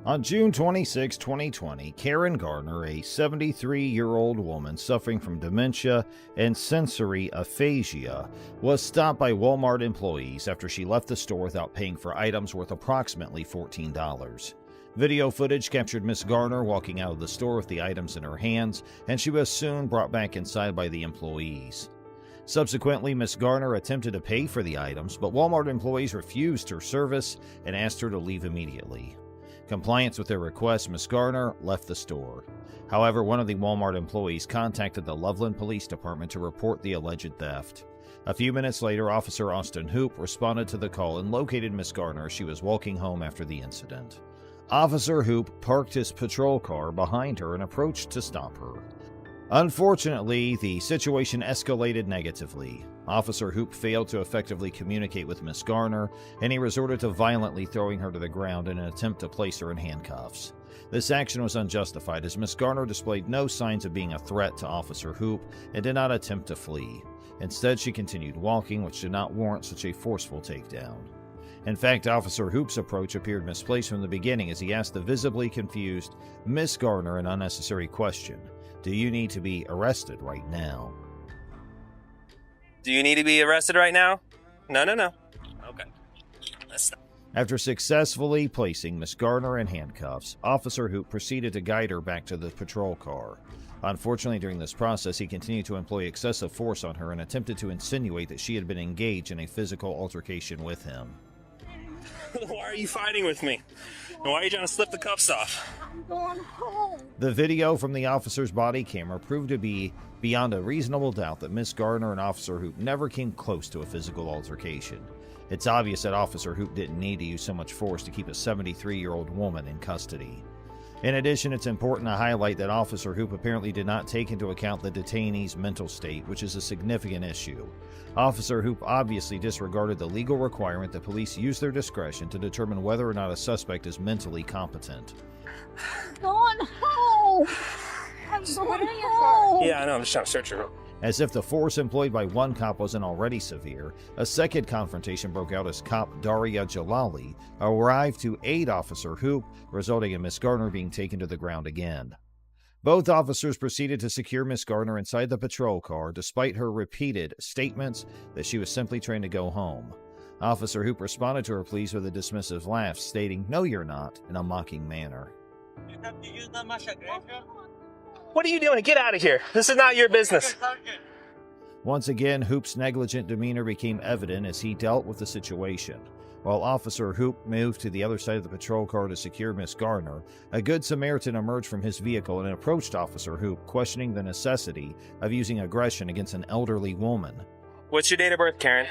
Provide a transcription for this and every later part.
On June 26, 2020, Karen Garner, a 73-year-old woman suffering from dementia and sensory aphasia, was stopped by Walmart employees after she left the store without paying for items worth approximately $14. Video footage captured Miss Garner walking out of the store with the items in her hands, and she was soon brought back inside by the employees. Subsequently, Miss Garner attempted to pay for the items, but Walmart employees refused her service and asked her to leave immediately. Compliance with their request, Miss Garner left the store. However, one of the Walmart employees contacted the Loveland Police Department to report the alleged theft. A few minutes later, Officer Austin Hoop responded to the call and located Miss Garner as she was walking home after the incident. Officer Hoop parked his patrol car behind her and approached to stop her. Unfortunately, the situation escalated negatively. Officer Hoop failed to effectively communicate with Miss Garner, and he resorted to violently throwing her to the ground in an attempt to place her in handcuffs. This action was unjustified, as Miss Garner displayed no signs of being a threat to Officer Hoop and did not attempt to flee. Instead, she continued walking, which did not warrant such a forceful takedown. In fact, Officer Hoop's approach appeared misplaced from the beginning as he asked the visibly confused Miss Garner an unnecessary question. Do you need to be arrested right now? Do you need to be arrested right now? No. Okay. Let's stop. After successfully placing Miss Garner in handcuffs, Officer Hoop proceeded to guide her back to the patrol car. Unfortunately, during this process, he continued to employ excessive force on her and attempted to insinuate that she had been engaged in a physical altercation with him. Why are you fighting with me? And why are you trying to slip the cuffs off? I'm going home. The video from the officer's body camera proved to be beyond a reasonable doubt that Miss Garner and Officer Hoop never came close to a physical altercation. It's obvious that Officer Hoop didn't need to use so much force to keep a 73-year-old woman in custody. In addition, it's important to highlight that Officer Hoop apparently did not take into account the detainee's mental state, which is a significant issue. Officer Hoop obviously disregarded the legal requirement that police use their discretion to determine whether or not a suspect is mentally competent. I'm going home. I'm going home. Yeah, I know. I'm just trying to search her. As if the force employed by one cop wasn't already severe, a second confrontation broke out as cop Daria Jalali arrived to aid Officer Hoop, resulting in Miss Garner being taken to the ground again. Both officers proceeded to secure Miss Garner inside the patrol car, despite her repeated statements that she was simply trying to go home. Officer Hoop responded to her pleas with a dismissive laugh, stating, "No, you're not," in a mocking manner. You have to use that much aggression? What are you doing? Get out of here. This is not your business. Once again, Hoop's negligent demeanor became evident as he dealt with the situation. While Officer Hoop moved to the other side of the patrol car to secure Miss Garner, a Good Samaritan emerged from his vehicle and approached Officer Hoop, questioning the necessity of using aggression against an elderly woman. What's your date of birth, Karen?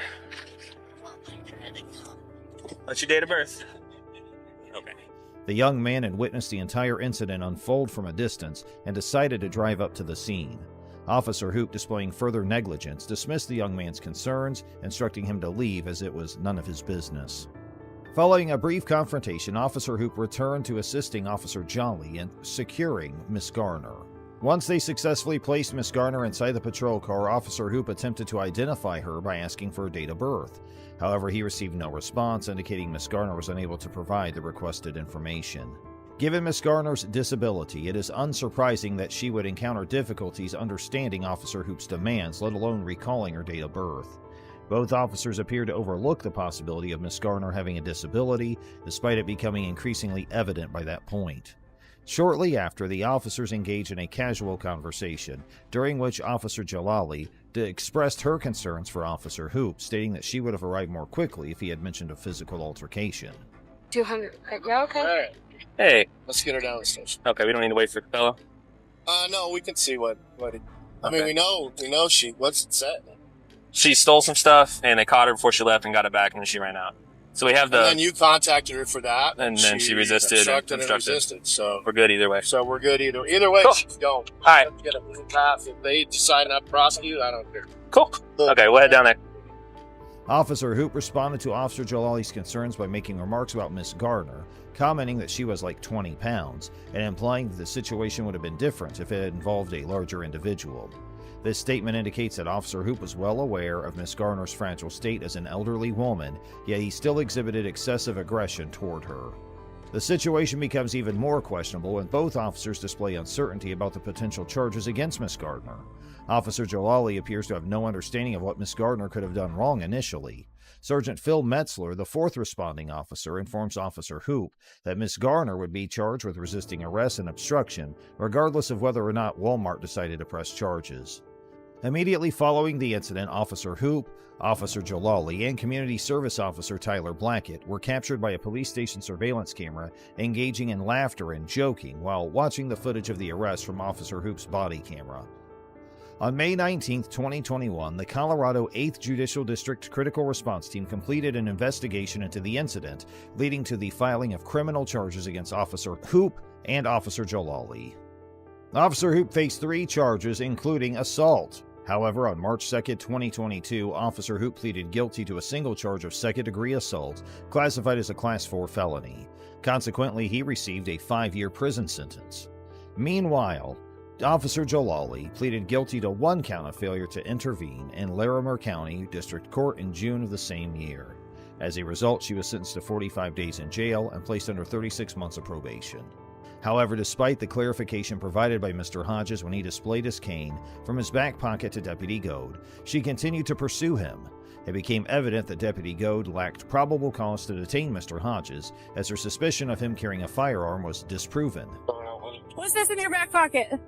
What's your date of birth? Okay. The young man had witnessed the entire incident unfold from a distance and decided to drive up to the scene. Officer Hoop, displaying further negligence, dismissed the young man's concerns, instructing him to leave as it was none of his business. Following a brief confrontation, Officer Hoop returned to assisting Officer Jolly in securing Miss Garner. Once they successfully placed Miss Garner inside the patrol car, Officer Hoop attempted to identify her by asking for her date of birth. However, he received no response, indicating Miss Garner was unable to provide the requested information. Given Miss Garner's disability, it is unsurprising that she would encounter difficulties understanding Officer Hoop's demands, let alone recalling her date of birth. Both officers appeared to overlook the possibility of Miss Garner having a disability, despite it becoming increasingly evident by that point. Shortly after, the officers engaged in a casual conversation, during which Officer Jalali expressed her concerns for Officer Hoop, stating that she would have arrived more quickly if he had mentioned a physical altercation. 200. Yeah, okay. All right, Hey. let's get her down the station. Okay, we don't need to wait for the fellow. No, we can see what it, I Okay. mean, we know what's it said. She stole some stuff, and they caught her before she left and got it back, and then she ran out. So we have And then the... you contacted her for that. And then she resisted and obstructed and obstructed. resisted. So We're good either way. we're good either way. Cool. She's going. All right. Let's get a blue path. If they decide not to prosecute, I don't care. Cool. Okay, we'll head down there. Officer Hoop responded to Officer Jalali's concerns by making remarks about Miss Garner, commenting that she was like 20 pounds, and implying that the situation would have been different if it had involved a larger individual. This statement indicates that Officer Hoop was well aware of Miss Garner's fragile state as an elderly woman, yet he still exhibited excessive aggression toward her. The situation becomes even more questionable when both officers display uncertainty about the potential charges against Miss Gardner. Officer Jalali appears to have no understanding of what Miss Gardner could have done wrong initially. Sergeant Phil Metzler, the fourth responding officer, informs Officer Hoop that Miss Garner would be charged with resisting arrest and obstruction, regardless of whether or not Walmart decided to press charges. Immediately following the incident, Officer Hoop, Officer Jalali, and Community Service Officer Tyler Blackett were captured by a police station surveillance camera engaging in laughter and joking while watching the footage of the arrest from Officer Hoop's body camera. On May 19, 2021, the Colorado 8th Judicial District Critical Response Team completed an investigation into the incident, leading to the filing of criminal charges against Officer Hoop and Officer Jalali. Officer Hoop faced 3 charges, including assault. However, on March 2, 2022, Officer Hoop pleaded guilty to a single charge of second-degree assault, classified as a Class 4 felony. Consequently, he received a 5-year prison sentence. Meanwhile, Officer Jalali pleaded guilty to 1 count of failure to intervene in Larimer County District Court in June of the same year. As a result, she was sentenced to 45 days in jail and placed under 36 months of probation. However, despite the clarification provided by Mr. Hodges when he displayed his cane from his back pocket to Deputy Goad, she continued to pursue him. It became evident that Deputy Goad lacked probable cause to detain Mr. Hodges, as her suspicion of him carrying a firearm was disproven. What's this in your back pocket?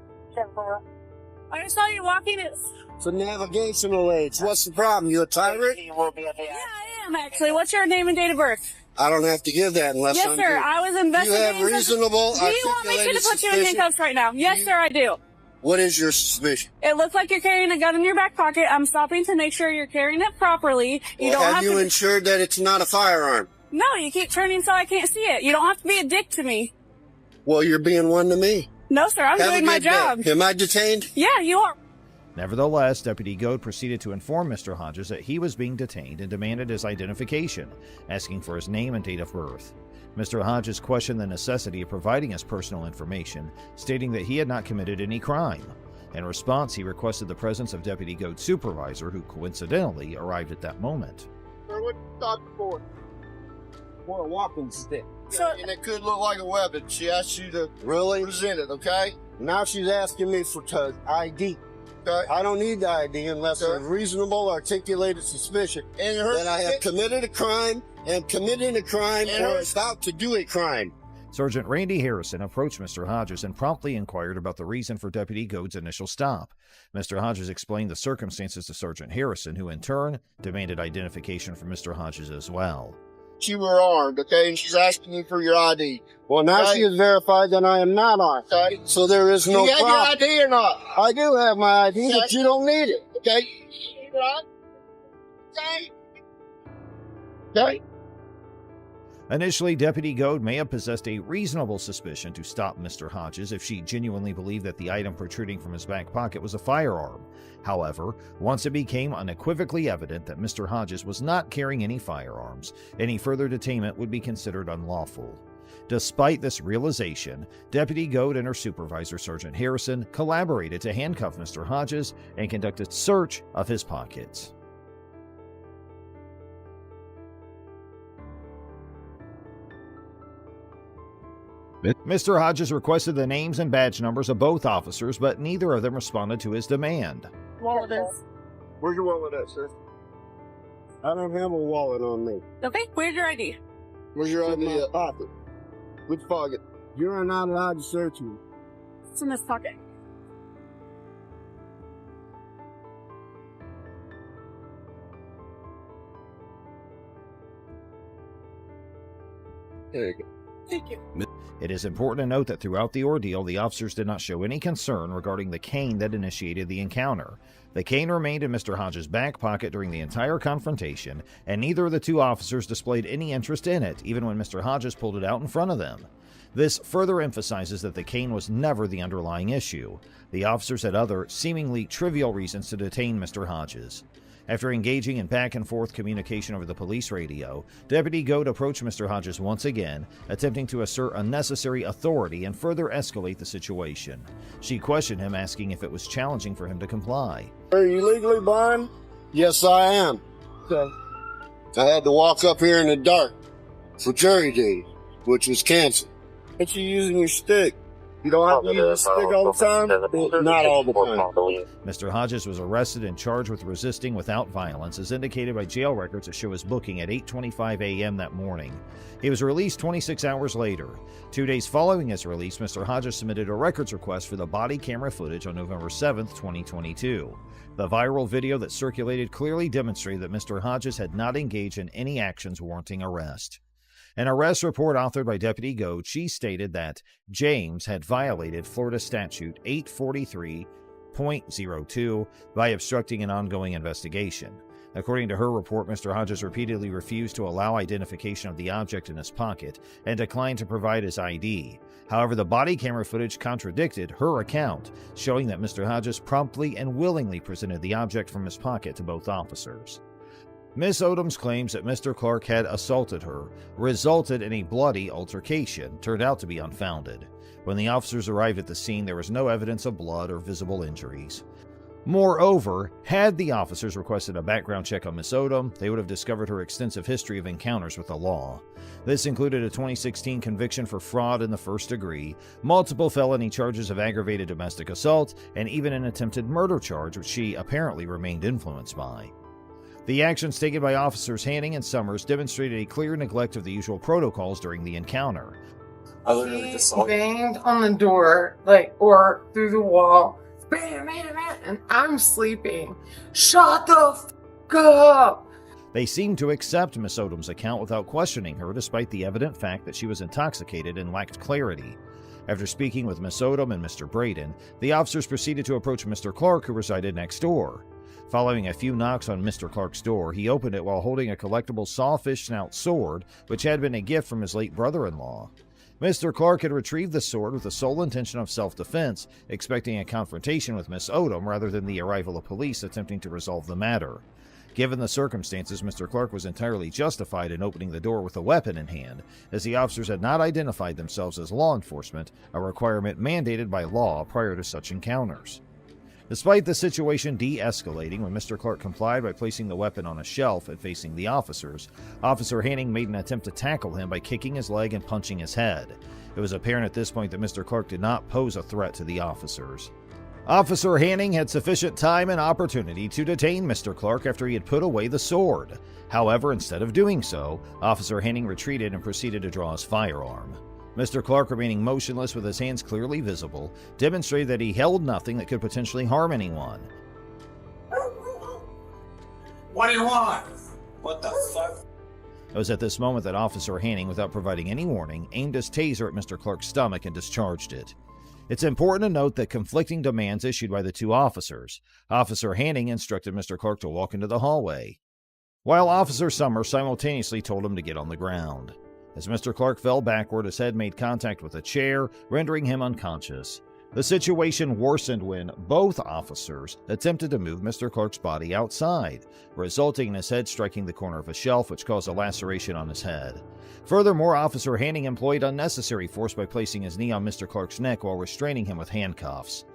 I saw you walking it. It's a navigational aids. What's the problem? You a tyrant? Yeah, I am actually. What's your name and date of birth? I don't have to give that unless Yes, I'm sir. I was investigating. You have reasonable Do you want me to articulated put you in suspicion? handcuffs right now? Yes, sir, I do. What is your suspicion? It looks like you're carrying a gun in your back pocket. I'm stopping to make sure you're carrying it properly. You don't have have you to. ensured that it's not a firearm? No, you keep turning so I can't see it. You don't have to be a dick to me. Well, you're being one to me. No, sir. I'm Have a doing my good day. job. Am I detained? Yeah, you are. Nevertheless, Deputy Goad proceeded to inform Mr. Hodges that he was being detained and demanded his identification, asking for his name and date of birth. Mr. Hodges questioned the necessity of providing his personal information, stating that he had not committed any crime. In response, he requested the presence of Deputy Goad's supervisor, who coincidentally arrived at that moment. What you talking for? For a walking stick. So- And it could look like a weapon. She asked you to really present it, okay? Now she's asking me for ID. Okay. I don't need the ID unless there's reasonable articulated suspicion that I have committed a crime and committing a crime or about to do a crime. Sergeant Randy Harrison approached Mr. Hodges and promptly inquired about the reason for Deputy Goad's initial stop. Mr. Hodges explained the circumstances to Sergeant Harrison, who in turn demanded identification from Mr. Hodges as well. You were armed, okay, and she's asking you for your ID. Well, now she has verified that I am not armed, okay? So there is no problem. You have your ID or not? I do have my ID, but you don't need it, okay? Okay? Okay? Initially, Deputy Goad may have possessed a reasonable suspicion to stop Mr. Hodges if she genuinely believed that the item protruding from his back pocket was a firearm. However, once it became unequivocally evident that Mr. Hodges was not carrying any firearms, any further detainment would be considered unlawful. Despite this realization, Deputy Goad and her supervisor, Sergeant Harrison, collaborated to handcuff Mr. Hodges and conduct a search of his pockets. Mr. Hodges requested the names and badge numbers of both officers, but neither of them responded to his demand. Wallet is. Where's your wallet at, sir? I don't have a wallet on me. Okay, where's your ID? Where's your ID at? Pocket. Which pocket? You're not allowed to search me. It's in this pocket. There you go. Thank you. It is important to note that throughout the ordeal, the officers did not show any concern regarding the cane that initiated the encounter. The cane remained in Mr. Hodges' back pocket during the entire confrontation, and neither of the two officers displayed any interest in it, even when Mr. Hodges pulled it out in front of them. This further emphasizes that the cane was never the underlying issue. The officers had other, seemingly trivial reasons to detain Mr. Hodges. After engaging in back-and-forth communication over the police radio, Deputy Goad approached Mr. Hodges once again, attempting to assert unnecessary authority and further escalate the situation. She questioned him, asking if it was challenging for him to comply. Are you legally blind? Yes, I am. Okay. I had to walk up here in the dark for jury duty. which was canceled. But you're using your stick. You don't have to use your stick all the time? Not all the time. Mr. Hodges was arrested and charged with resisting without violence, as indicated by jail records that show his booking at 8:25 a.m. that morning. He was released 26 hours later. 2 days following his release, Mr. Hodges submitted a records request for the body camera footage on November 7, 2022. The viral video that circulated clearly demonstrated that Mr. Hodges had not engaged in any actions warranting arrest. An arrest report authored by Deputy Goad, she stated that James had violated Florida Statute 843.02 by obstructing an ongoing investigation. According to her report, Mr. Hodges repeatedly refused to allow identification of the object in his pocket and declined to provide his ID. However, the body camera footage contradicted her account, showing that Mr. Hodges promptly and willingly presented the object from his pocket to both officers. Miss Odom's claims that Mr. Clark had assaulted her resulted in a bloody altercation turned out to be unfounded. When the officers arrived at the scene, there was no evidence of blood or visible injuries. Moreover, had the officers requested a background check on Miss Odom, they would have discovered her extensive history of encounters with the law. This included a 2016 conviction for fraud in the first degree, multiple felony charges of aggravated domestic assault, and even an attempted murder charge, which she apparently remained influenced by. The actions taken by Officers Hanning and Summers demonstrated a clear neglect of the usual protocols during the encounter. He banged on the door, or through the wall. Bam, bam, bam, and I'm sleeping. Shut the f*** up! They seemed to accept Miss Odom's account without questioning her, despite the evident fact that she was intoxicated and lacked clarity. After speaking with Miss Odom and Mr. Braden, the officers proceeded to approach Mr. Clark, who resided next door. Following a few knocks on Mr. Clark's door, he opened it while holding a collectible sawfish snout sword, which had been a gift from his late brother-in-law. Mr. Clark had retrieved the sword with the sole intention of self-defense, expecting a confrontation with Miss Odom rather than the arrival of police attempting to resolve the matter. Given the circumstances, Mr. Clark was entirely justified in opening the door with a weapon in hand, as the officers had not identified themselves as law enforcement, a requirement mandated by law prior to such encounters. Despite the situation de-escalating when Mr. Clark complied by placing the weapon on a shelf and facing the officers, Officer Hanning made an attempt to tackle him by kicking his leg and punching his head. It was apparent at this point that Mr. Clark did not pose a threat to the officers. Officer Hanning had sufficient time and opportunity to detain Mr. Clark after he had put away the sword. However, instead of doing so, Officer Hanning retreated and proceeded to draw his firearm. Mr. Clark, remaining motionless with his hands clearly visible, demonstrated that he held nothing that could potentially harm anyone. What do you want? What the fuck? It was at this moment that Officer Hanning, without providing any warning, aimed his taser at Mr. Clark's stomach and discharged it. It's important to note that conflicting demands issued by the two officers. Officer Hanning instructed Mr. Clark to walk into the hallway, while Officer Summers simultaneously told him to get on the ground. As Mr. Clark fell backward, his head made contact with a chair, rendering him unconscious. The situation worsened when both officers attempted to move Mr. Clark's body outside, resulting in his head striking the corner of a shelf, which caused a laceration on his head. Furthermore, Officer Hanning employed unnecessary force by placing his knee on Mr. Clark's neck while restraining him with handcuffs.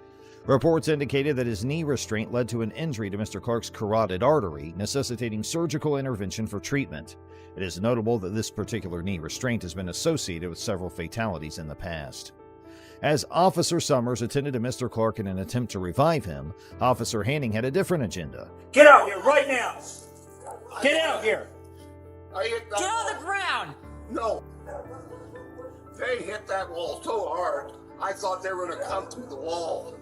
Reports indicated that his knee restraint led to an injury to Mr. Clark's carotid artery, necessitating surgical intervention for treatment. It is notable that this particular knee restraint has been associated with several fatalities in the past. As Officer Summers attended to Mr. Clark in an attempt to revive him, Officer Hanning had a different agenda. Get out here right now! Get out here! Get on the ground! No. They hit that wall so hard, I thought they were going to come through the wall.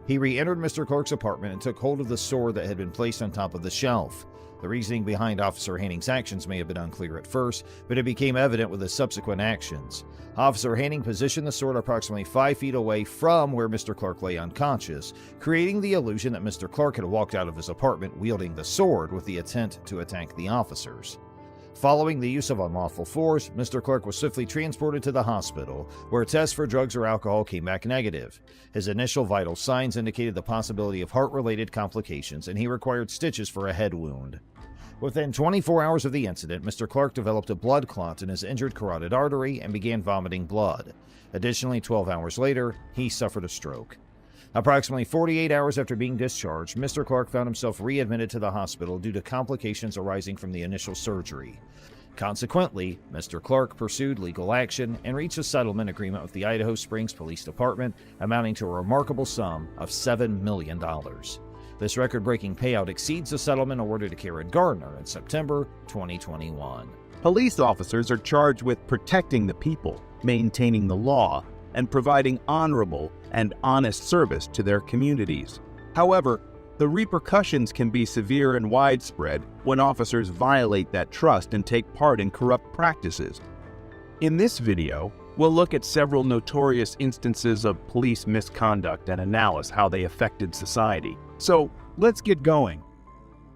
He re-entered Mr. Clark's apartment and took hold of the sword that had been placed on top of the shelf. The reasoning behind Officer Hanning's actions may have been unclear at first, but it became evident with his subsequent actions. Officer Hanning positioned the sword approximately 5 feet away from where Mr. Clark lay unconscious, creating the illusion that Mr. Clark had walked out of his apartment wielding the sword with the intent to attack the officers. Following the use of unlawful force, Mr. Clark was swiftly transported to the hospital, where tests for drugs or alcohol came back negative. His initial vital signs indicated the possibility of heart-related complications, and he required stitches for a head wound. Within 24 hours of the incident, Mr. Clark developed a blood clot in his injured carotid artery and began vomiting blood. Additionally, 12 hours later, he suffered a stroke. Approximately 48 hours after being discharged, Mr. Clark found himself readmitted to the hospital due to complications arising from the initial surgery. Consequently, Mr. Clark pursued legal action and reached a settlement agreement with the Idaho Springs Police Department amounting to a remarkable sum of $7 million. This record-breaking payout exceeds the settlement awarded to Karen Gardner in September 2021. Police officers are charged with protecting the people, maintaining the law, and providing honorable and honest service to their communities. However, the repercussions can be severe and widespread when officers violate that trust and take part in corrupt practices. In this video, we'll look at several notorious instances of police misconduct and analyze how they affected society. So, let's get going.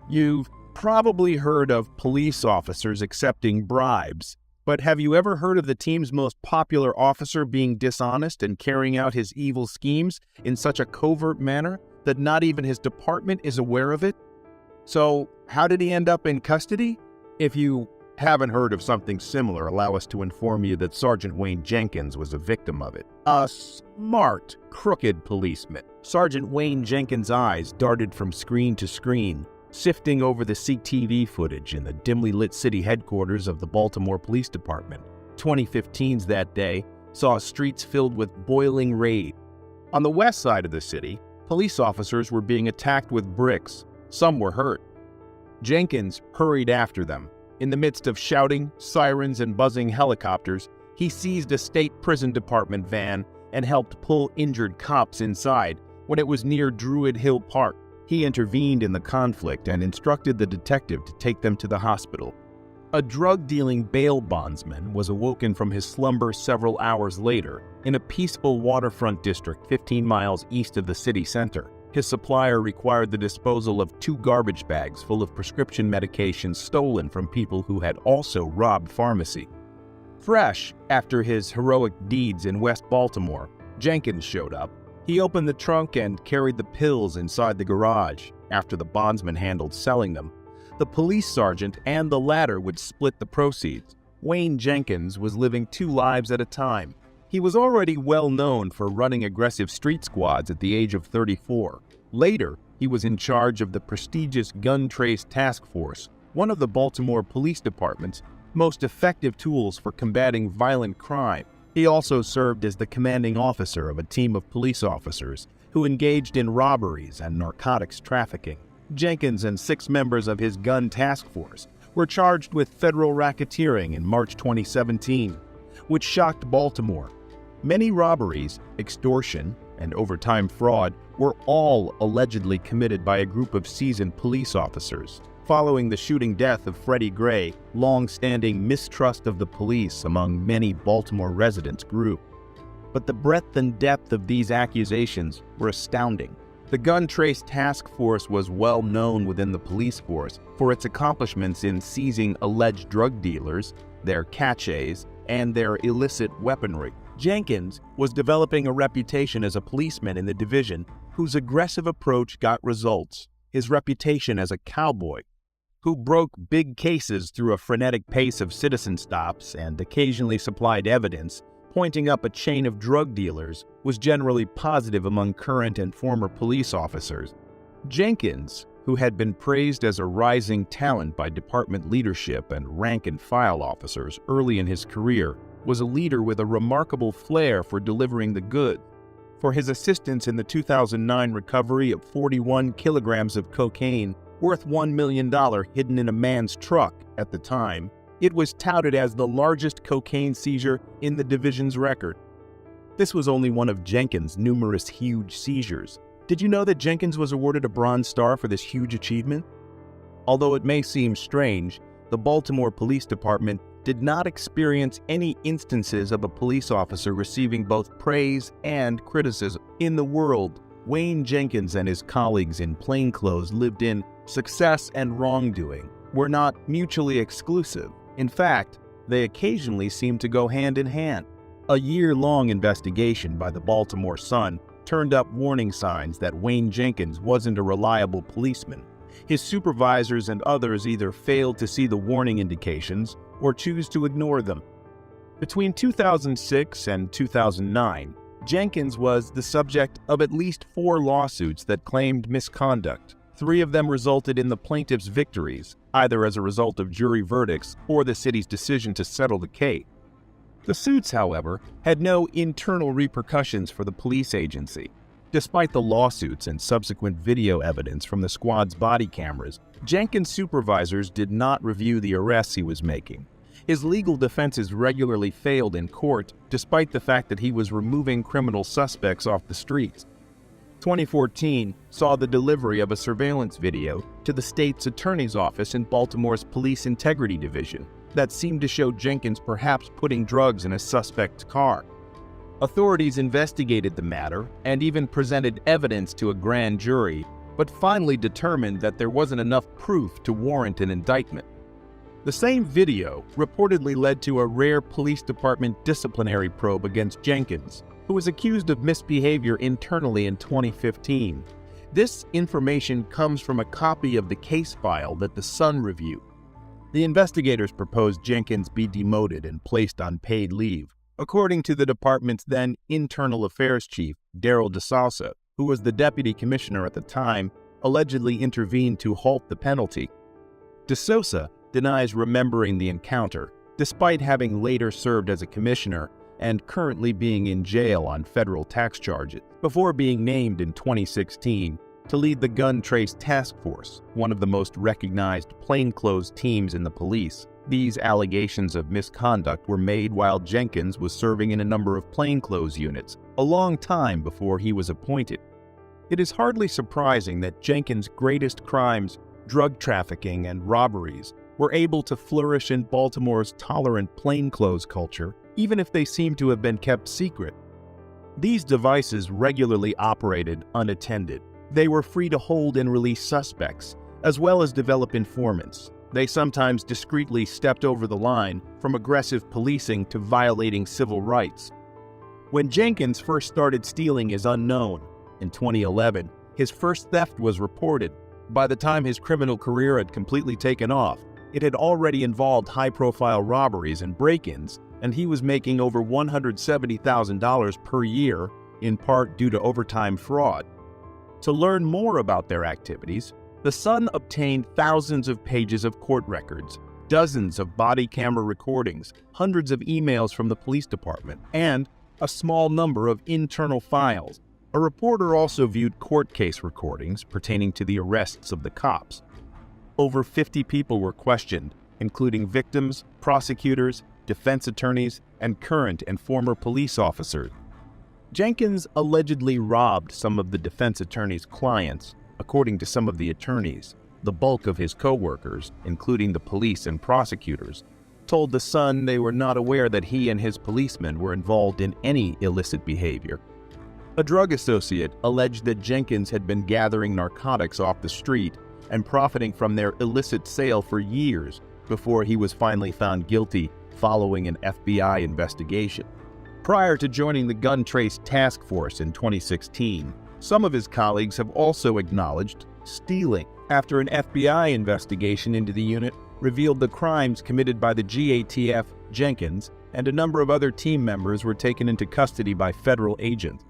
You've probably heard of police officers accepting bribes, but have you ever heard of the team's most popular officer being dishonest and carrying out his evil schemes in such a covert manner that not even his department is aware of it? So, how did he end up in custody? If you haven't heard of something similar, allow us to inform you that Sergeant Wayne Jenkins was a victim of it. A smart, crooked policeman. Sergeant Wayne Jenkins' eyes darted from screen to screen, sifting over the CTV footage in the dimly lit city headquarters of the Baltimore Police Department. 2015's that day saw streets filled with boiling rage. On the west side of the city, police officers were being attacked with bricks. Some were hurt. Jenkins hurried after them. In the midst of shouting, sirens, and buzzing helicopters, he seized a state prison department van and helped pull injured cops inside. When it was near Druid Hill Park, he intervened in the conflict and instructed the detective to take them to the hospital. A drug-dealing bail bondsman was awoken from his slumber several hours later in a peaceful waterfront district 15 miles east of the city center. His supplier required the disposal of 2 garbage bags full of prescription medications stolen from people who had also robbed pharmacy. Fresh after his heroic deeds in West Baltimore, Jenkins showed up. He opened the trunk and carried the pills inside the garage. After the bondsman handled selling them, the police sergeant and the latter would split the proceeds. Wayne Jenkins was living 2 lives at a time. He was already well known for running aggressive street squads at the age of 34. Later, he was in charge of the prestigious Gun Trace Task Force, one of the Baltimore Police Department's most effective tools for combating violent crime. He also served as the commanding officer of a team of police officers who engaged in robberies and narcotics trafficking. Jenkins and 6 members of his gun task force were charged with federal racketeering in March 2017, which shocked Baltimore. Many robberies, extortion, and overtime fraud were all allegedly committed by a group of seasoned police officers. Following the shooting death of Freddie Gray, long-standing mistrust of the police among many Baltimore residents grew. But the breadth and depth of these accusations were astounding. The Gun Trace Task Force was well known within the police force for its accomplishments in seizing alleged drug dealers, their caches, and their illicit weaponry. Jenkins was developing a reputation as a policeman in the division whose aggressive approach got results. His reputation as a cowboy who broke big cases through a frenetic pace of citizen stops and occasionally supplied evidence pointing up a chain of drug dealers was generally positive among current and former police officers. Jenkins, who had been praised as a rising talent by department leadership and rank-and-file officers early in his career, was a leader with a remarkable flair for delivering the goods. For his assistance in the 2009 recovery of 41 kilograms of cocaine, worth $1 million hidden in a man's truck at the time, it was touted as the largest cocaine seizure in the division's record. This was only one of Jenkins' numerous huge seizures. Did you know that Jenkins was awarded a Bronze Star for this huge achievement? Although it may seem strange, the Baltimore Police Department did not experience any instances of a police officer receiving both praise and criticism. In the world, Wayne Jenkins and his colleagues in plainclothes lived in success and wrongdoing were not mutually exclusive. In fact, they occasionally seemed to go hand in hand. A year-long investigation by the Baltimore Sun turned up warning signs that Wayne Jenkins wasn't a reliable policeman. His supervisors and others either failed to see the warning indications or choose to ignore them. Between 2006 and 2009, Jenkins was the subject of at least 4 lawsuits that claimed misconduct. 3 of them resulted in the plaintiff's victories. either as a result of jury verdicts or the city's decision to settle the case. The suits, however, had no internal repercussions for the police agency. Despite the lawsuits and subsequent video evidence from the squad's body cameras, Jenkins' supervisors did not review the arrests he was making. His legal defenses regularly failed in court, despite the fact that he was removing criminal suspects off the streets. 2014 saw the delivery of a surveillance video to the state's attorney's office in Baltimore's Police Integrity Division that seemed to show Jenkins perhaps putting drugs in a suspect's car. Authorities investigated the matter and even presented evidence to a grand jury, but finally determined that there wasn't enough proof to warrant an indictment. The same video reportedly led to a rare police department disciplinary probe against Jenkins, who was accused of misbehavior internally in 2015. This information comes from a copy of the case file that the Sun reviewed. The investigators proposed Jenkins be demoted and placed on paid leave, according to the department's then Internal Affairs Chief, Daryl DeSouza, who was the deputy commissioner at the time, allegedly intervened to halt the penalty. DeSouza denies remembering the encounter, despite having later served as a commissioner and currently being in jail on federal tax charges, before being named in 2016 to lead the Gun Trace Task Force, one of the most recognized plainclothes teams in the police. These allegations of misconduct were made while Jenkins was serving in a number of plainclothes units, a long time before he was appointed. It is hardly surprising that Jenkins' greatest crimes, drug trafficking and robberies, were able to flourish in Baltimore's tolerant plainclothes culture, even if they seem to have been kept secret. These devices regularly operated unattended. They were free to hold and release suspects, as well as develop informants. They sometimes discreetly stepped over the line from aggressive policing to violating civil rights. When Jenkins first started stealing is unknown. In 2011, his first theft was reported. By the time his criminal career had completely taken off, it had already involved high-profile robberies and break-ins, and he was making over $170,000 per year, in part due to overtime fraud. To learn more about their activities, the Sun obtained thousands of pages of court records, dozens of body camera recordings, hundreds of emails from the police department, and a small number of internal files. A reporter also viewed court case recordings pertaining to the arrests of the cops. Over 50 people were questioned, including victims, prosecutors, defense attorneys, and current and former police officers. Jenkins allegedly robbed some of the defense attorney's clients. According to some of the attorneys, the bulk of his co-workers, including the police and prosecutors, told the Sun they were not aware that he and his policemen were involved in any illicit behavior. A drug associate alleged that Jenkins had been gathering narcotics off the street and profiting from their illicit sale for years before he was finally found guilty following an FBI investigation. Prior to joining the Gun Trace Task Force in 2016, some of his colleagues have also acknowledged stealing after an FBI investigation into the unit revealed the crimes committed by the GATF, Jenkins, and a number of other team members were taken into custody by federal agents.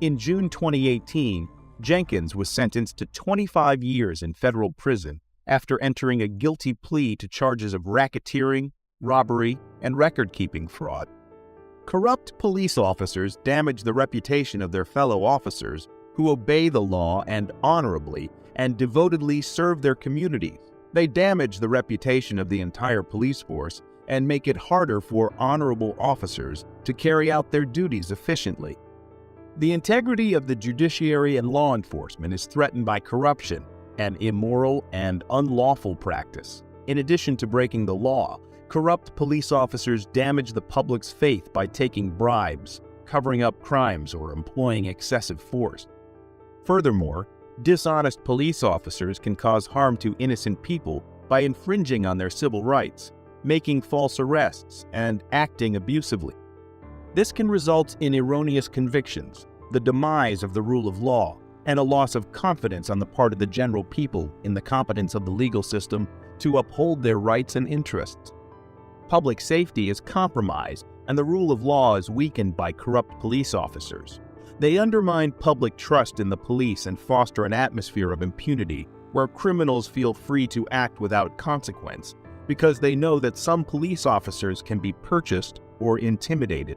In June 2018, Jenkins was sentenced to 25 years in federal prison after entering a guilty plea to charges of racketeering, robbery, and record-keeping fraud. Corrupt police officers damage the reputation of their fellow officers who obey the law and honorably and devotedly serve their communities. They damage the reputation of the entire police force and make it harder for honorable officers to carry out their duties efficiently. The integrity of the judiciary and law enforcement is threatened by corruption, an immoral and unlawful practice. In addition to breaking the law, corrupt police officers damage the public's faith by taking bribes, covering up crimes, or employing excessive force. Furthermore, dishonest police officers can cause harm to innocent people by infringing on their civil rights, making false arrests, and acting abusively. This can result in erroneous convictions, the demise of the rule of law, and a loss of confidence on the part of the general people in the competence of the legal system to uphold their rights and interests. Public safety is compromised, and the rule of law is weakened by corrupt police officers. They undermine public trust in the police and foster an atmosphere of impunity, where criminals feel free to act without consequence because they know that some police officers can be purchased or intimidated.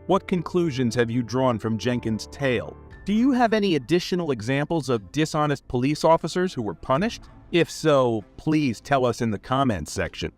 What conclusions have you drawn from Jenkins' tale? Do you have any additional examples of dishonest police officers who were punished? If so, please tell us in the comments section.